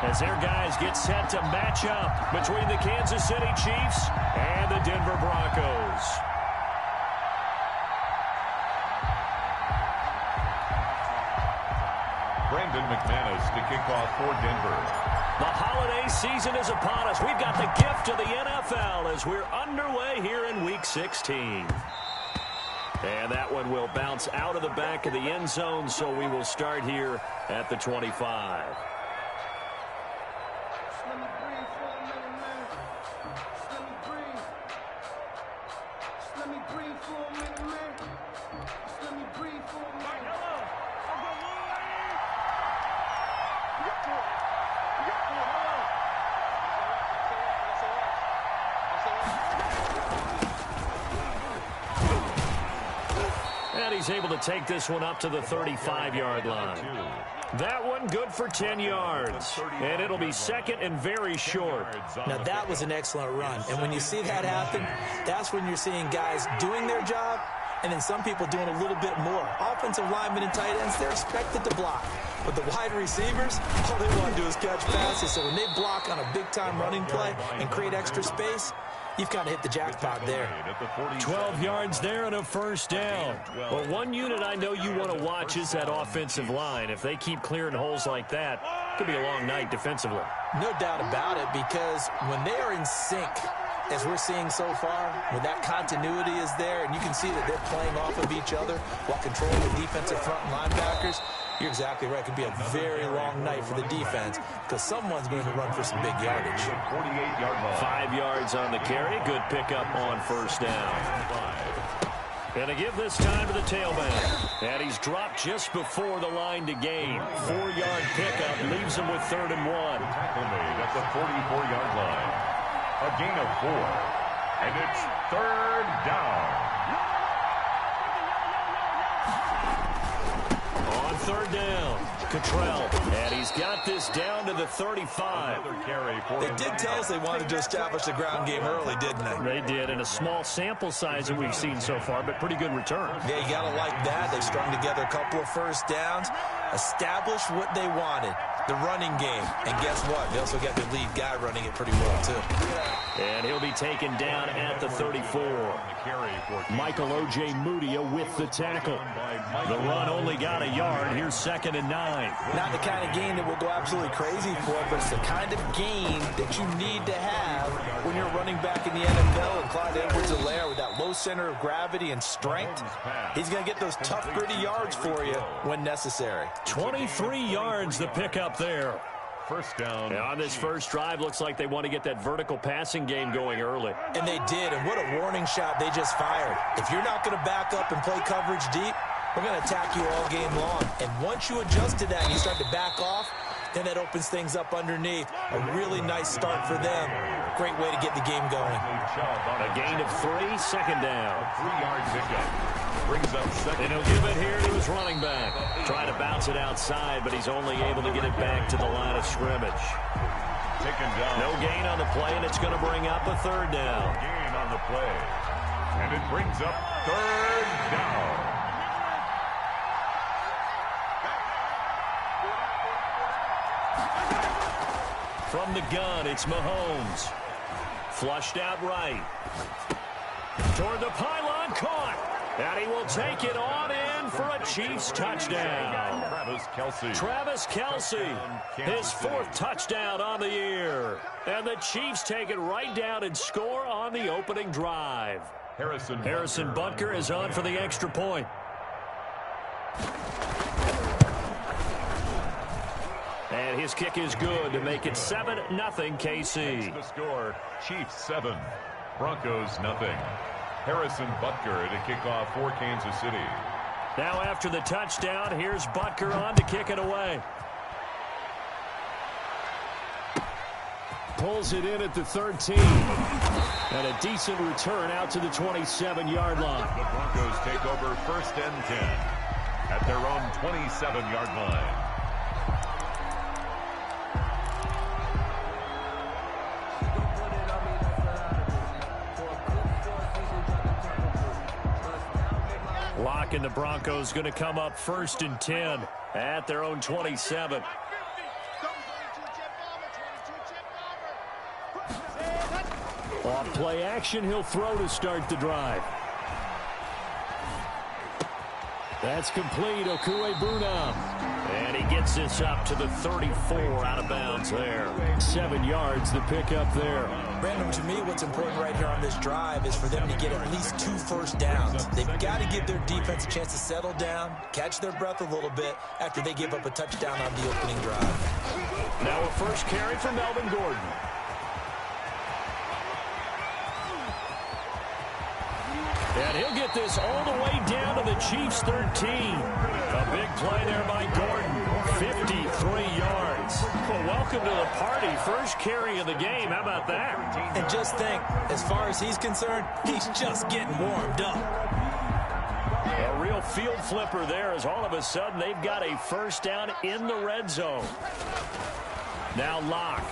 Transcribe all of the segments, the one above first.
as their guys get set to match up between the Kansas City Chiefs and the Denver Broncos. Brandon McManus to kick off for Denver. The holiday season is upon us. We've got the gift of the NFL as we're underway here in Week 16. And that one will bounce out of the back of the end zone, so we will start here at the 25. He's able to take this one up to the 35-yard line. That one good for 10 yards. And it'll be second and very short. Now, that was an excellent run. And when you see that happen, that's when you're seeing guys doing their job and then some people doing a little bit more. Offensive linemen and tight ends, they're expected to block. But the wide receivers, all they want to do is catch passes. So when they block on a big-time running play and create extra space, you've kind of hit the jackpot there. 12 yards there and a first down. Well, one unit I know you want to watch is that offensive line. If they keep clearing holes like that, it could be a long night defensively. No doubt about it, because when they are in sync, as we're seeing so far, when that continuity is there, and you can see that they're playing off of each other while controlling the defensive front linebackers, you're exactly right. It could be a very long night for the defense because someone's going to run for some big yardage. 48-yard line. 5 yards on the carry. Good pickup on first down. Going to give this time to the tailback. And he's dropped just before the line to gain. 4-yard pickup leaves him with 3rd and 1. Tackle made at the 44-yard line. A gain of 4. And it's 3rd down. On 3rd down, Cottrell. And he's got this down to the 35. They did tell us they wanted to establish the ground game early, didn't they? They did, in a small sample size that we've seen so far, but pretty good return. Yeah, you got to like that. They strung together a couple of first downs, established what they wanted, the running game. And guess what? They also got the lead guy running it pretty well, too. And he'll be taken down at the 34. Michael O.J. Mudia with the tackle. The run only got a yard. Here's 2nd and 9. Not the kind of game that we'll go absolutely crazy for, but it's the kind of game that you need to have when you're running back in the NFL. And Clyde Edwards-Helaire with that low center of gravity and strength, he's going to get those tough, gritty yards for you when necessary. 23 yards the pickup there. First down. And on this first drive, looks like they want to get that vertical passing game going early. And they did, and what a warning shot they just fired. If you're not going to back up and play coverage deep, we're going to attack you all game long. And once you adjust to that and you start to back off, then that opens things up underneath. A really nice start for them. Great way to get the game going. A gain of 3, 2nd down. 3-yard pickup. Brings up 2nd. And he'll give it here to his running back. Trying to bounce it outside, but he's only able to get it back to the line of scrimmage. Taken down. No gain on the play, and it's going to bring up a 3rd down. Gain on the play. And it brings up 3rd down. From the gun, it's Mahomes. Flushed out right. Toward the pylon, caught. And he will take it on in for a Chiefs touchdown. Travis Kelce, his 4th touchdown on the year. And the Chiefs take it right down and score on the opening drive. Harrison Butker is on for the extra point. And his kick is good to make it 7-0 KC. The score, Chiefs 7, Broncos nothing. Harrison Butker to kick off for Kansas City. Now after the touchdown, here's Butker on to kick it away. Pulls it in at the 13. And a decent return out to the 27-yard line. The Broncos take over 1st and 10 at their own 27-yard line. Lock and the Broncos going to come up 1st and 10 at their own 27. Off play action, he'll throw to start the drive. That's complete, Okuegbunam. And he gets this up to the 34 out of bounds there. 7 yards, the pickup there. Brandon, to me, what's important right here on this drive is for them to get at least 2 first downs. They've got to give their defense a chance to settle down, catch their breath a little bit after they give up a touchdown on the opening drive. Now a first carry for Melvin Gordon. And he'll get this all the way down to the Chiefs' 13. A big play there by Gordon. 53 yards. Well, welcome to the party. First carry of the game. How about that? And just think, as far as he's concerned, he's just getting warmed up. A real field flipper there as all of a sudden they've got a first down in the red zone. Now Locke.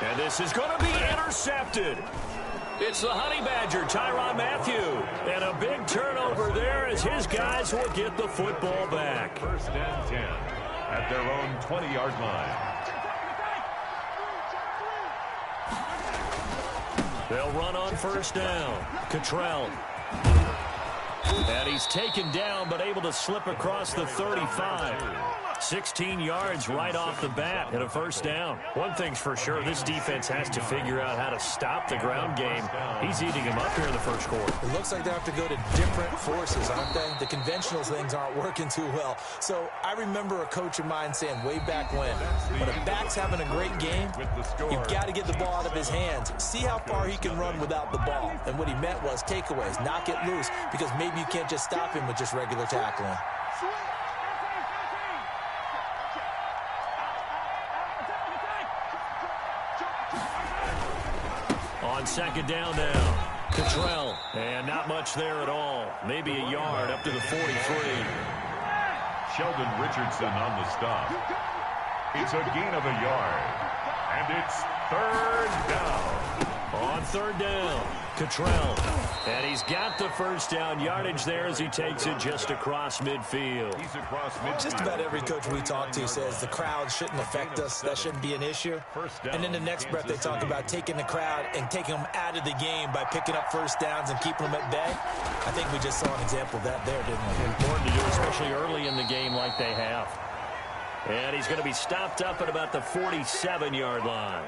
And this is going to be intercepted. It's the Honey Badger, Tyrann Mathieu. And a big turnover there as his guys will get the football back. First and 10 at their own 20-yard line. They'll run on first down. Cottrell. And he's taken down but able to slip across the 35. 16 yards right off the bat and a first down. One thing's for sure, this defense has to figure out how to stop the ground game. He's eating them up here in the first quarter. It looks like they have to go to different forces, aren't they? The conventional things aren't working too well. So I remember a coach of mine saying way back when a back's having a great game, you've got to get the ball out of his hands. See how far he can run without the ball. And what he meant was takeaways, knock it loose, because maybe you can't just stop him with just regular tackling. On second down now, Cottrell, and not much there at all. Maybe a yard up to the 43. Sheldon Richardson on the stop. It's a gain of a yard, and it's third down. On third down, Cottrell, and he's got the first down yardage there as he takes it just across midfield. He's across midfield. Just about every coach we talk to says the crowd shouldn't affect us. That shouldn't be an issue. And in the next breath, they talk about taking the crowd and taking them out of the game by picking up first downs and keeping them at bay. I think we just saw an example of that there, didn't we? Important to do, especially early in the game like they have. And he's going to be stopped up at about the 47-yard line.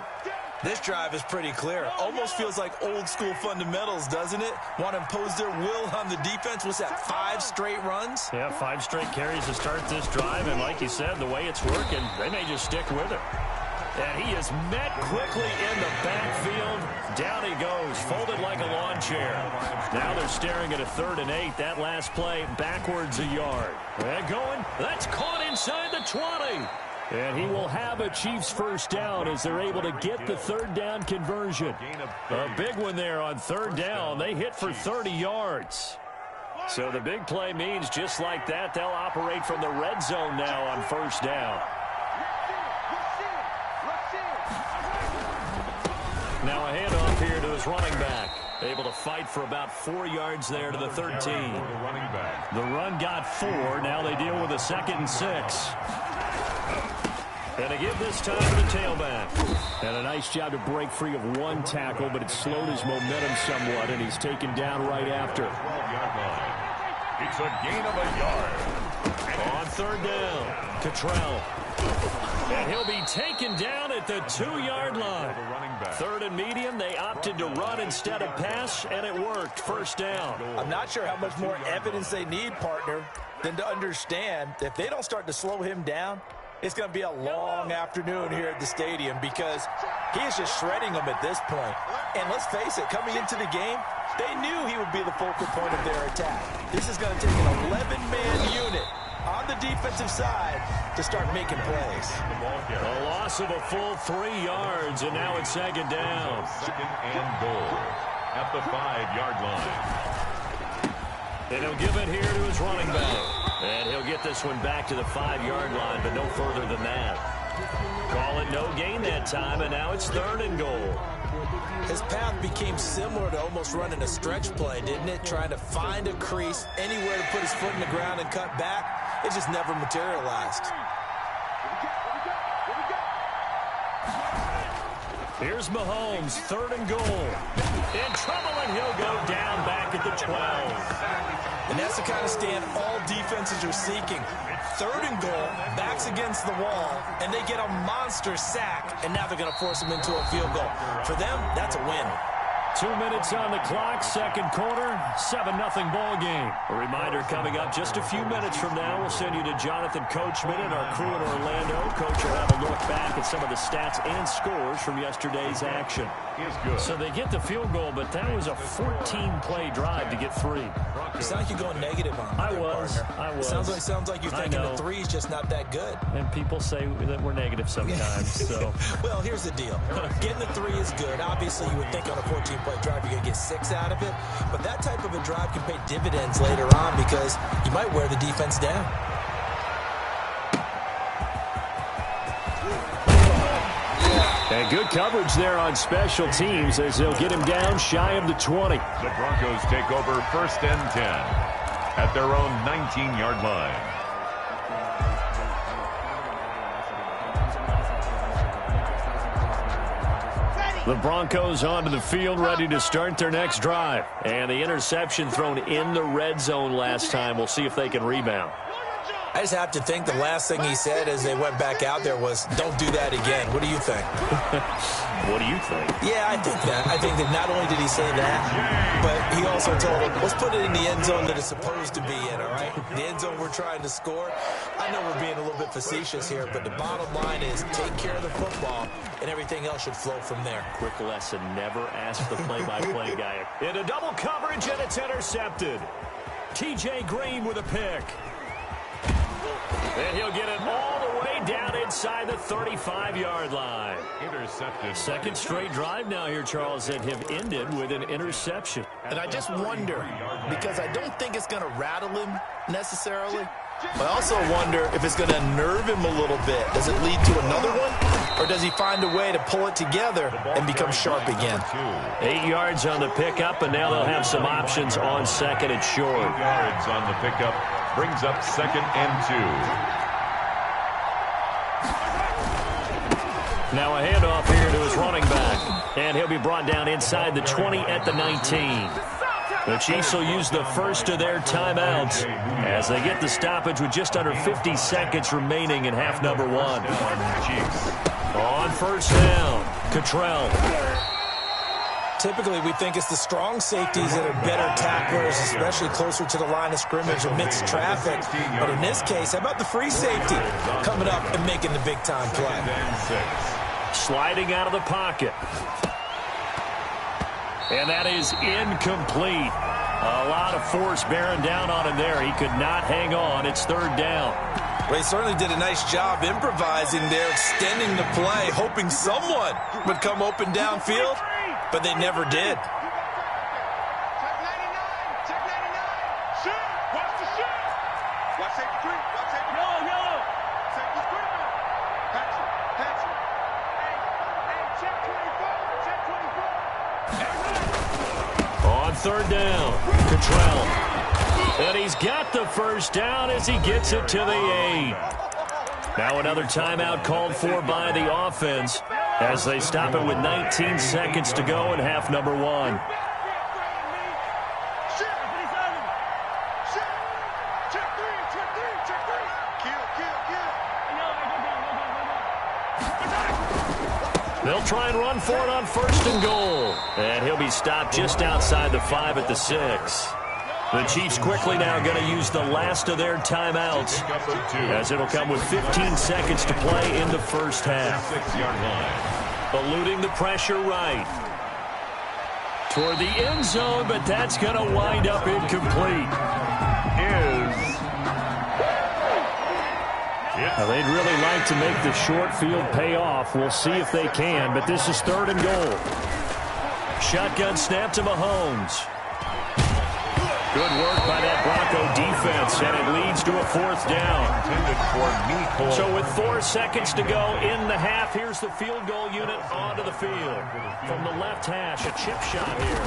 This drive is pretty clear. Almost feels like old school fundamentals, doesn't it? Want to impose their will on the defense. What's that, 5 straight runs? Yeah, 5 straight carries to start this drive. And like you said, the way it's working, they may just stick with it. And he is met quickly in the backfield. Down he goes, folded like a lawn chair. Now they're staring at a 3rd and 8. That last play, backwards a yard. And going, that's caught inside the 20. And he will have a Chiefs first down as they're able to get the 3rd down conversion. A big one there on 3rd down. They hit for 30 yards. So the big play means just like that, they'll operate from the red zone now on first down. Now a handoff here to his running back. Able to fight for about 4 yards there to the 13. The run got 4. Now they deal with a 2nd and 6. And a give this time to the tailback. And a nice job to break free of 1 tackle, but it slowed his momentum somewhat, and he's taken down right after. It's a gain of a yard. On 3rd down, Cottrell. And he'll be taken down at the 2-yard line. 3rd and medium, they opted to run instead of pass, and it worked. First down. I'm not sure how much more evidence they need, partner, than to understand that if they don't start to slow him down, it's going to be a long afternoon here at the stadium because he is just shredding them at this point. And let's face it, coming into the game, they knew he would be the focal point of their attack. This is going to take an 11-man unit on the defensive side to start making plays. A loss of a full 3 yards, and now it's 2nd down. 2nd and goal at the 5-yard line. And he'll give it here to his running back. And he'll get this one back to the 5-yard line, but no further than that. Call it no gain that time, and now it's 3rd and goal. His path became similar to almost running a stretch play, didn't it? Trying to find a crease, anywhere to put his foot in the ground and cut back. It just never materialized. Here's Mahomes, 3rd and goal. In trouble, and he'll go down back at the 12. And that's the kind of stand all defenses are seeking. 3rd and goal, backs against the wall, and they get a monster sack, and now they're going to force them into a field goal. For them, that's a win. 2 minutes on the clock, second quarter, 7-0 ball game. A reminder coming up just a few minutes from now, we'll send you to Jonathan Coachman and our crew in Orlando. Coach will have a look back at some of the stats and scores from yesterday's action. So they get the field goal, but that was a 14-play drive to get 3. You sound like you're going negative on I was. Sounds like you're thinking the 3's just not that good. And people say that we're negative sometimes. So, well, here's the deal. Getting the 3 is good. Obviously, you would think on a 14-play drive you're going to get 6 out of it. But that type of a drive can pay dividends later on because you might wear the defense down. And good coverage there on special teams as they'll get him down shy of the 20. The Broncos take over 1st and 10 at their own 19-yard line. The Broncos onto the field, ready to start their next drive. And the interception thrown in the red zone last time. We'll see if they can rebound. I just have to think the last thing he said as they went back out there was, don't do that again. What do you think? What do you think? Yeah, I think that. I think that not only did he say that, but he also told them, let's put it in the end zone that it's supposed to be in, all right? The end zone we're trying to score. I know we're being a little bit facetious here, but the bottom line is take care of the football, and everything else should flow from there. Quick lesson, never ask the play-by-play guy. In a double coverage, and it's intercepted. T.J. Green with a pick. And he'll get it all the way down inside the 35-yard line. Intercepted. Second straight drive now here, Charles, that have ended with an interception. And I just wonder, because I don't think it's going to rattle him necessarily, but I also wonder if it's going to nerve him a little bit. Does it lead to another one, or does he find a way to pull it together and become sharp again? 8 yards on the pickup, and now they'll have some options on second and short. 8 yards on the pickup. Brings up 2nd and 2. Now a handoff here to his running back. And he'll be brought down inside the 20 at the 19. The Chiefs will use the first of their timeouts as they get the stoppage with just under 50 seconds remaining in half number 1. On first down, Cottrell. Typically, we think it's the strong safeties that are better tacklers, especially closer to the line of scrimmage amidst traffic. But in this case, how about the free safety coming up and making the big-time play? Sliding out of the pocket. And that is incomplete. A lot of force bearing down on him there. He could not hang on. It's 3rd down. Well, he certainly did a nice job improvising there, extending the play, hoping someone would come open downfield. But they never did. Check 99. Check 99. Shoot. Watch the shoot. Watch safety creep. Watch safety creep. Yellow. Safety's creeping. Patrick. Hey, check 24. Check 24. On 3rd down, Cottrell. And he's got the first down as he gets it to the 8. Now another timeout called for by the offense as they stop it with 19 seconds to go in half number 1. They'll try and run for it on 1st and goal. And he'll be stopped just outside the 5 at the 6. The Chiefs quickly now going to use the last of their timeouts as it'll come with 15 seconds to play in the first half. 6-yard line. Eluding the pressure right. Toward the end zone, but that's going to wind up incomplete. Now, they'd really like to make the short field pay off. We'll see if they can, but this is 3rd and goal. Shotgun snap to Mahomes. Good work by that Bronco defense, and it leads to a 4th down. So with 4 seconds to go in the half, here's the field goal unit onto the field. From the left hash, a chip shot here.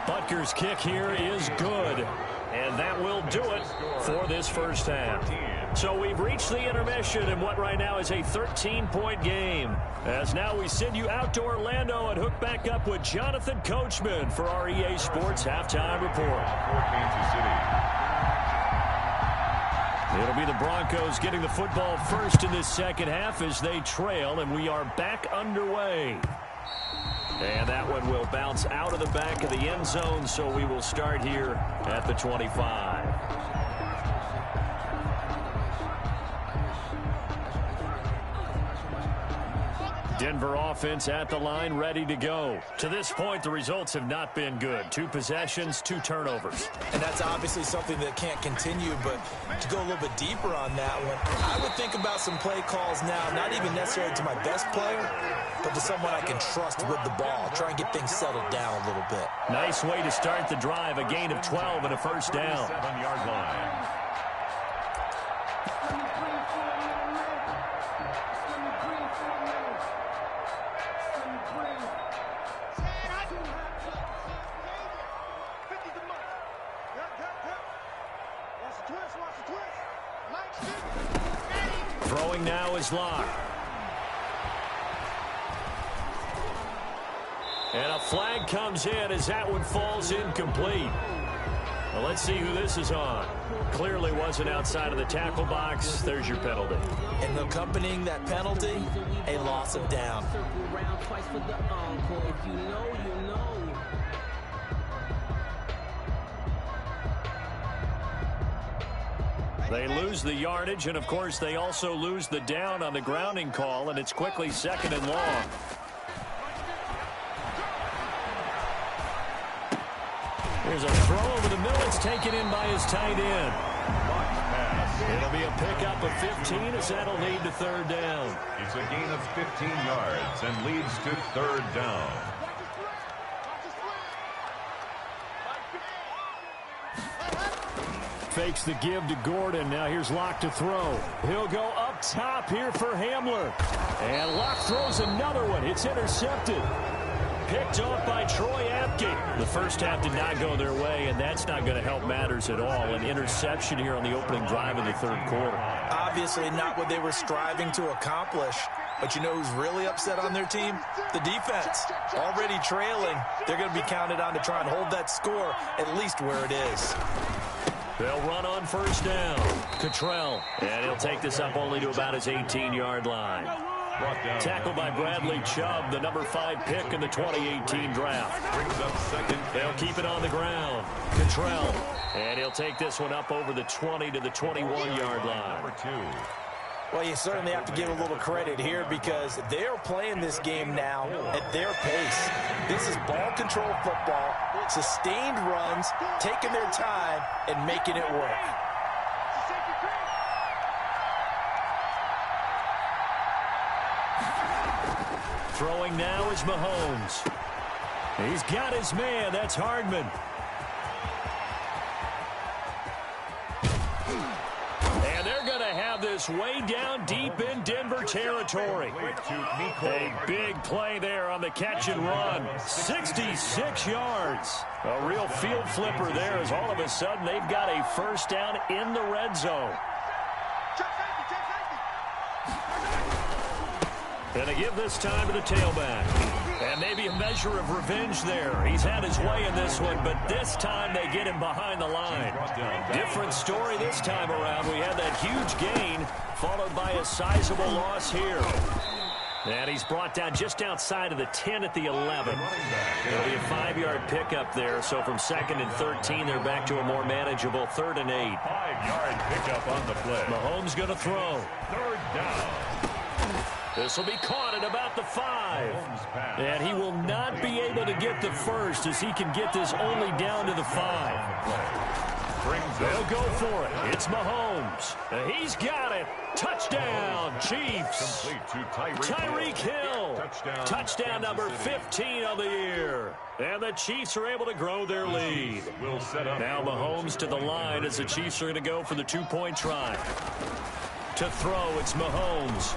Butker's kick here is good. And And that will do it for this first half. So we've reached the intermission in what right now is a 13-point game. As now we send you out to Orlando and hook back up with Jonathan Coachman for our EA Sports Halftime Report. For Kansas City. It'll be the Broncos getting the football first in this second half as they trail, and we are back underway. And that one will bounce out of the back of the end zone, so we will start here at the 25. Denver offense at the line, ready to go. To this point, the results have not been good. 2 possessions, 2 turnovers. And that's obviously something that can't continue, but to go a little bit deeper on that one, I would think about some play calls now, not even necessarily to my best player, but to someone I can trust with the ball. Try and get things settled down a little bit. Nice way to start the drive, a gain of 12 and a first down. 7-yard line. Throwing now is Locke. And a flag comes in as that one falls incomplete. Well, let's see who this is on. Clearly wasn't outside of the tackle box. There's your penalty. And accompanying that penalty, a loss of down. They lose the yardage, and of course they also lose the down on the grounding call, and it's quickly 2nd and long. There's a throw over the middle. It's taken in by his tight end. It'll be a pickup of 15 as that'll lead to 3rd down. It's a gain of 15 yards and leads to 3rd down. Fakes the give to Gordon. Now here's Locke to throw. He'll go up top here for Hamler. And Locke throws another one. It's intercepted. Picked off by Troy Apke. The first half did not go their way, and that's not going to help matters at all. An interception here on the opening drive of the 3rd quarter. Obviously not what they were striving to accomplish. But you know who's really upset on their team? The defense. Already trailing. They're going to be counted on to try and hold that score at least where it is. They'll run on 1st down. Cottrell. And he'll take this up only to about his 18-yard line. Tackled by Bradley Chubb, the number 5 pick in the 2018 draft. Brings up 2nd. They'll keep it on the ground. Cottrell. And he'll take this one up over the 20 to the 21-yard line. Number 2. Well, you certainly have to give a little credit here because they're playing this game now at their pace. This is ball control football, sustained runs, taking their time, and making it work. Throwing now is Mahomes. He's got his man. That's Hardman. And they're going to have this way down deep in Denver territory. A big play there on the catch and run. 66 yards. A real field flipper there as all of a sudden they've got a first down in the red zone. And they give this time to the tailback. And maybe a measure of revenge there. He's had his way in this one, but this time they get him behind the line. Different story this time around. We had that huge gain, followed by a sizable loss here. And he's brought down just outside of the 10 at the 11. It'll be a 5-yard pickup there. So from 2nd and 13, they're back to a more manageable 3rd and 8. 5-yard pickup on the play. Mahomes going to throw. 3rd down. This will be caught at about the 5. And he will not be able to get the first as he can get this only down to the 5. They'll go for it. It's Mahomes. He's got it. Touchdown, Chiefs. Tyreek Hill. Touchdown number 15 of the year. And the Chiefs are able to grow their lead. Now Mahomes to the line as the Chiefs are going to go for the 2-point try. To throw, it's Mahomes.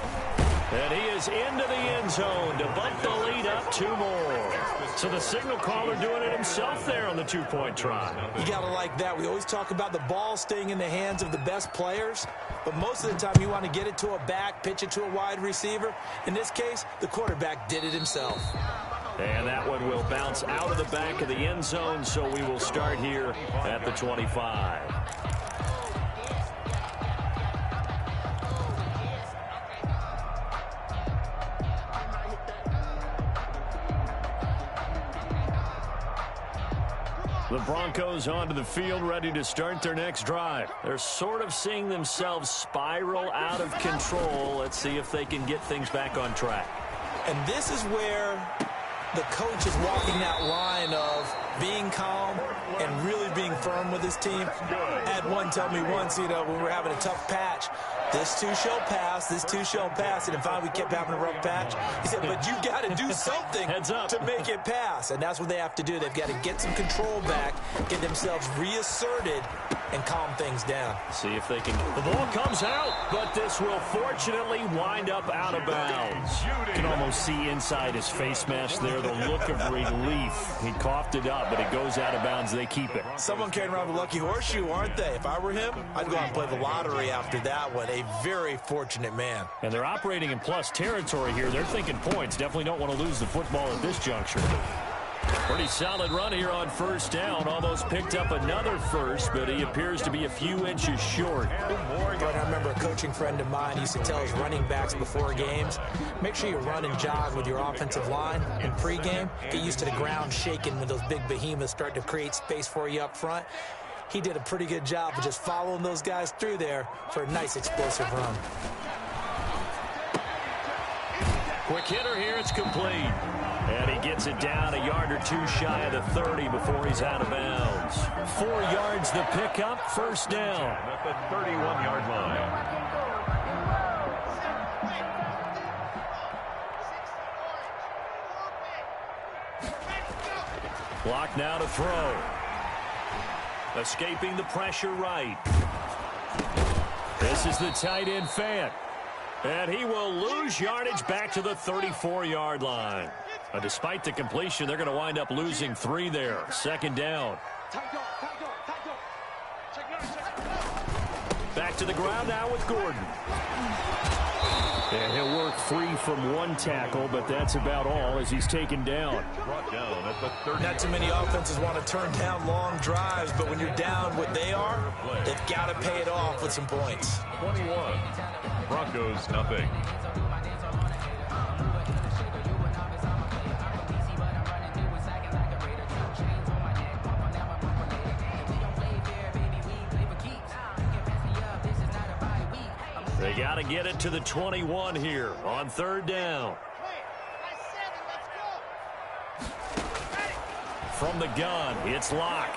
And he is into the end zone to bump the lead up 2 more. So the signal caller doing it himself there on the 2-point try. You got to like that. We always talk about the ball staying in the hands of the best players, but most of the time you want to get it to a back, pitch it to a wide receiver. In this case, the quarterback did it himself. And that one will bounce out of the back of the end zone, so we will start here at the 25. The Broncos onto the field, ready to start their next drive. They're sort of seeing themselves spiral out of control. Let's see if they can get things back on track. And this is where the coach is walking that line of being calm and really being firm with his team. I had one tell me once, when we were having a tough patch, this too shall pass, this too shall pass. And finally we kept having a rough patch. He said, but you got to do something to make it pass. And that's what they have to do. They've got to get some control back, get themselves reasserted, and calm things down. See if they can. The ball comes out, but this will fortunately wind up out of bounds. You can almost see inside his face mask there the look of relief. He coughed it up, but it goes out of bounds. They keep it. Someone carrying around the lucky horseshoe, aren't they? If I were him, I'd go out and play the lottery after that one. A very fortunate man. And they're operating in plus territory here. They're thinking points. Definitely don't want to lose the football at this juncture. Pretty solid run here on first down. Almost picked up another first, but he appears to be a few inches short. But I remember a coaching friend of mine used to tell his running backs before games, make sure you run and jog with your offensive line in pregame. Get used to the ground shaking when those big behemoths start to create space for you up front. He did a pretty good job of just following those guys through there for a nice explosive run. Quick hitter here, it's complete. And he gets it down a yard or two shy of the 30 before he's out of bounds. 4 yards the pickup, first down. At the 31-yard line. Block now to throw. Escaping the pressure right. This is the tight end Fant. And he will lose yardage back to the 34-yard line. Despite the completion, they're going to wind up losing 3 there. Second down. Back to the ground now with Gordon. And he'll work free from 1 tackle, but that's about all as he's taken down. Brought down at the 30. Not too many offenses want to turn down long drives, but when you're down what they are, they've got to pay it off with some points. 21. Broncos, nothing. They got to get it to the 21 here on third down. From the gun, it's Locke.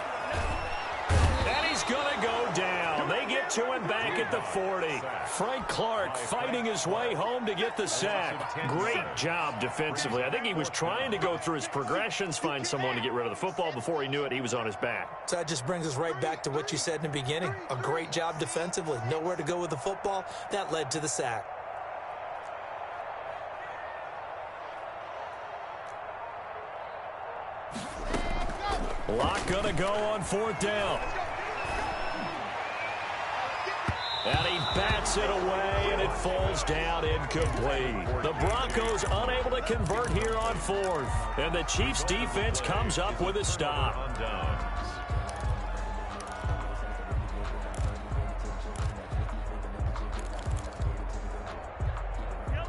And he's going to go down. They get to him back at the 40. Frank Clark fighting his way home to get the sack. Great job defensively. I think he was trying to go through his progressions, find someone to get rid of the football. Before he knew it, he was on his back. So that just brings us right back to what you said in the beginning. A great job defensively. Nowhere to go with the football. That led to the sack. Locke gonna go on fourth down. And he bats it away, and it falls down incomplete. The Broncos unable to convert here on fourth. And the Chiefs defense comes up with a stop.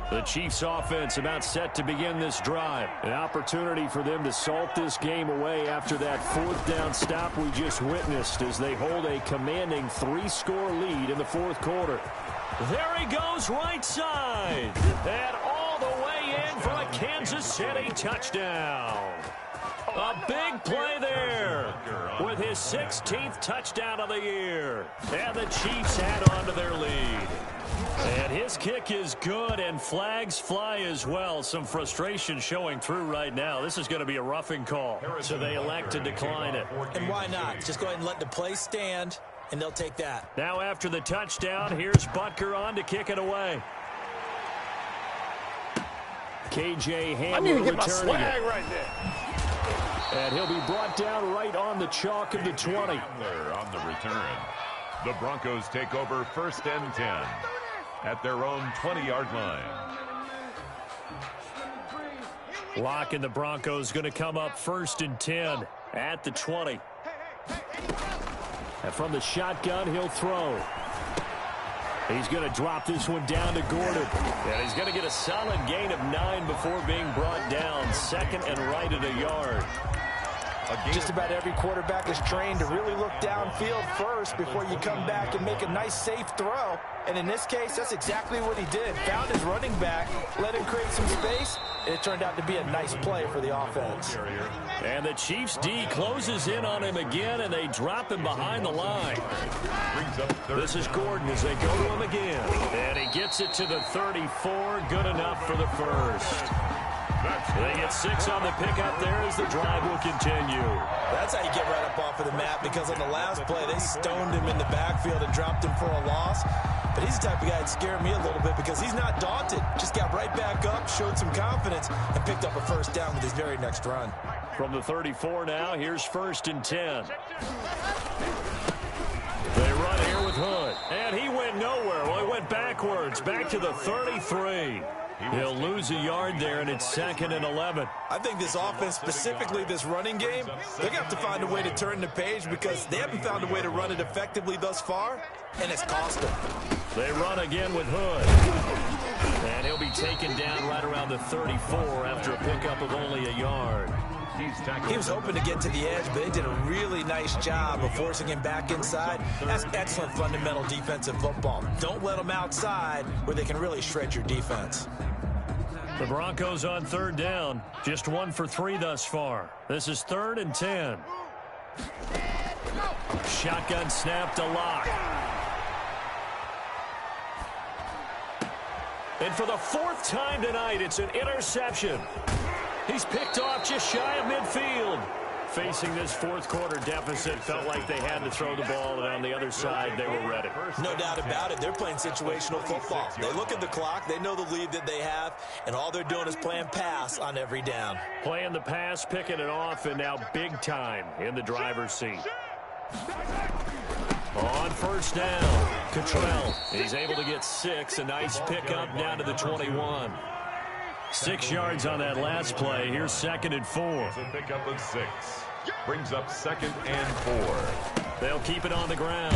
The Chiefs offense about set to begin this drive. An opportunity for them to salt this game away after that fourth down stop we just witnessed as they hold a commanding 3-score lead in the fourth quarter. There he goes right side. And all the way in for a Kansas City touchdown. A big play there with his 16th touchdown of the year. And the Chiefs add on to their lead. And his kick is good, and flags fly as well. Some frustration showing through right now. This is going to be a roughing call, so they elect to decline it. And why not? Just go ahead and let the play stand. and they'll take that. Now after the touchdown, here's Butker on to kick it away. KJ Hamler returning it. right there. And he'll be brought down right on the chalk of the 20. Hamler on the return. The Broncos take over 1st and 10 at their own 20-yard line. Locke and the Broncos going to come up 1st and 10 at the 20. And from the shotgun, he'll throw. He's going to drop this one down to Gordon. And he's going to get a solid gain of 9 before being brought down. 2nd and right at a yard. Just about every quarterback is trained to really look downfield first before you come back and make a nice, safe throw. And in this case, that's exactly what he did. Found his running back, let him create some space, and it turned out to be a nice play for the offense. And the Chiefs D closes in on him again, and they drop him behind the line. This is Gordon as they go to him again. And he gets it to the 34. Good enough for the first. They get 6 on the pickup there as the drive will continue. That's how you get right up off of the mat, because on the last play, they stoned him in the backfield and dropped him for a loss. But he's the type of guy that scared me a little bit because he's not daunted. Just got right back up, showed some confidence, and picked up a first down with his very next run. From the 34 now, here's 1st and 10. They run here with Hood. And he went nowhere. Well, he went backwards, back to the 33. He'll lose a yard there, and it's 2nd and 11. I think this offense, specifically this running game, they're going to have to find a way to turn the page because they haven't found a way to run it effectively thus far, and it's cost them. They run again with Hood. And he'll be taken down right around the 34 after a pickup of only a yard. He was hoping to get to the edge, but they did a really nice job of forcing him back inside. That's excellent fundamental defensive football. Don't let them outside where they can really shred your defense. The Broncos on 3rd down. Just 1 for 3 thus far. This is 3rd and 10. Shotgun snap to Locke. And for the 4th time tonight, it's an interception. He's picked off just shy of midfield. Facing this 4th quarter deficit, felt like they had to throw the ball, and on the other side, they were ready. No doubt about it. They're playing situational football. They look at the clock, they know the lead that they have, and all they're doing is playing pass on every down. Playing the pass, picking it off, and now big time in the driver's seat. On 1st down, Cottrell. He's able to get 6. A nice pickup down to the 21. 6 yards on that last play. Here's 2nd and 4. It's a pickup of 6. Brings up 2nd and 4. They'll keep it on the ground.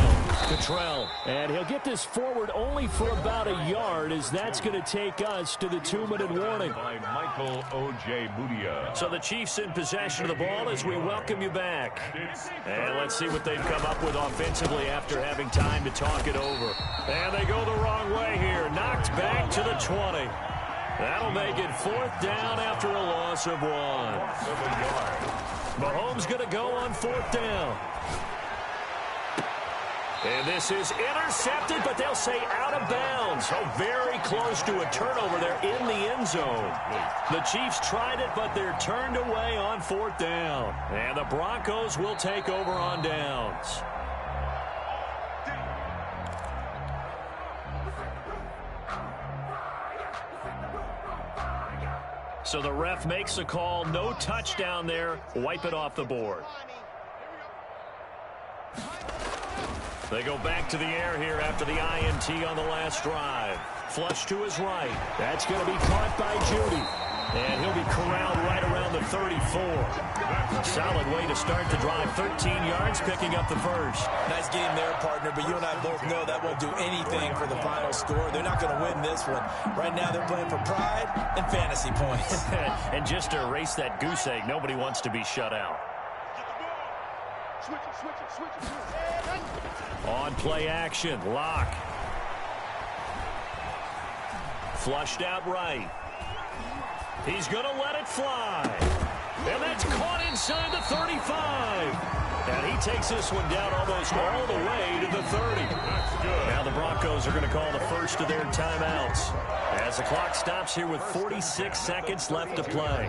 Cottrell. And he'll get this forward only for about a yard, as that's going to take us to the 2-minute warning. By Michael Ojemudia. So the Chiefs in possession of the ball as we welcome you back. And let's see what they've come up with offensively after having time to talk it over. And they go the wrong way here. Knocked back to the 20. That'll make it 4th down after a loss of 1. Mahomes going to go on 4th down. And this is intercepted, but they'll say out of bounds. So very close to a turnover there in the end zone. The Chiefs tried it, but they're turned away on 4th down. And the Broncos will take over on downs. So the ref makes a call. No touchdown there. Wipe it off the board. They go back to the air here after the INT on the last drive. Flush to his right. That's going to be caught by Judy. And he'll be corralled right around the 34. Solid way to start the drive. 13 yards, picking up the first. Nice game there, partner, but you and I both know that won't do anything for the final score. They're not going to win this one. Right now they're playing for pride and fantasy points. And just to erase that goose egg, nobody wants to be shut out. On play action, Locke. Flushed out right. He's going to let it fly. And that's caught inside the 35. And he takes this one down almost all the way to the 30. Now the Broncos are going to call the first of their timeouts as the clock stops here with 46 seconds left to play.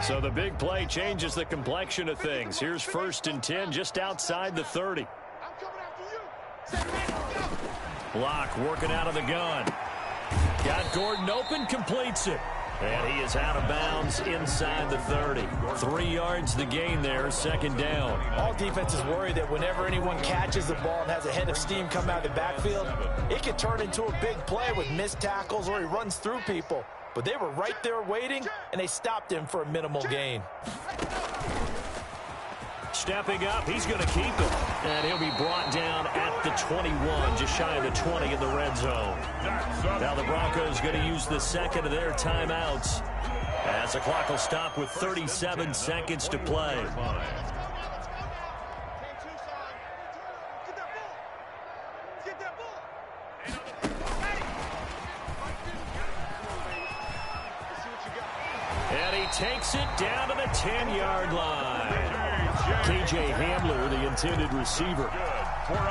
So the big play changes the complexion of things. Here's 1st and 10 just outside the 30. Block working out of the gun. Got Gordon open, completes it. And he is out of bounds inside the 30. 3 yards the gain there, 2nd down. All defenses worry that whenever anyone catches the ball and has a head of steam come out of the backfield, it can turn into a big play with missed tackles or he runs through people. But they were right there waiting, and they stopped him for a minimal gain. Stepping up, he's going to keep it. And he'll be brought down at the 21, just shy of the 20 in the red zone. Now the Broncos going to use the 2nd of their timeouts as the clock will stop with 37 seconds to play. And he takes it down to the 10-yard line. KJ Hamler, the intended receiver.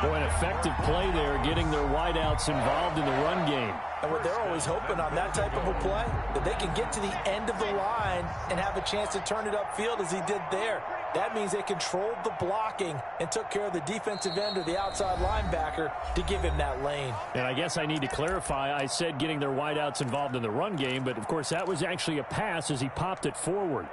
Boy, an effective play there, getting their wideouts involved in the run game. And what they're always hoping on that type of a play, that they can get to the end of the line and have a chance to turn it upfield as he did there. That means they controlled the blocking and took care of the defensive end or the outside linebacker to give him that lane. And I guess I need to clarify, I said getting their wideouts involved in the run game, but of course that was actually a pass as he popped it forward.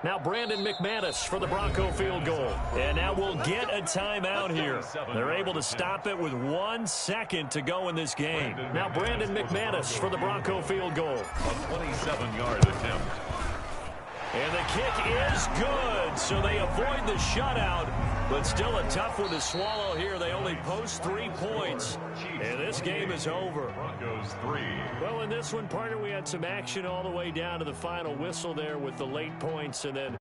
Now Brandon McManus for the Bronco field goal. And now we'll get a timeout here. They're able to stop it with 1 second to go in this game. Now Brandon McManus for the Bronco field goal. A 27-yard attempt. And the kick is good, so they avoid the shutout, but still a tough one to swallow here. They only post 3 points, and this game is over. Broncos 3. Well, in this one, partner, we had some action all the way down to the final whistle there with the late points, and then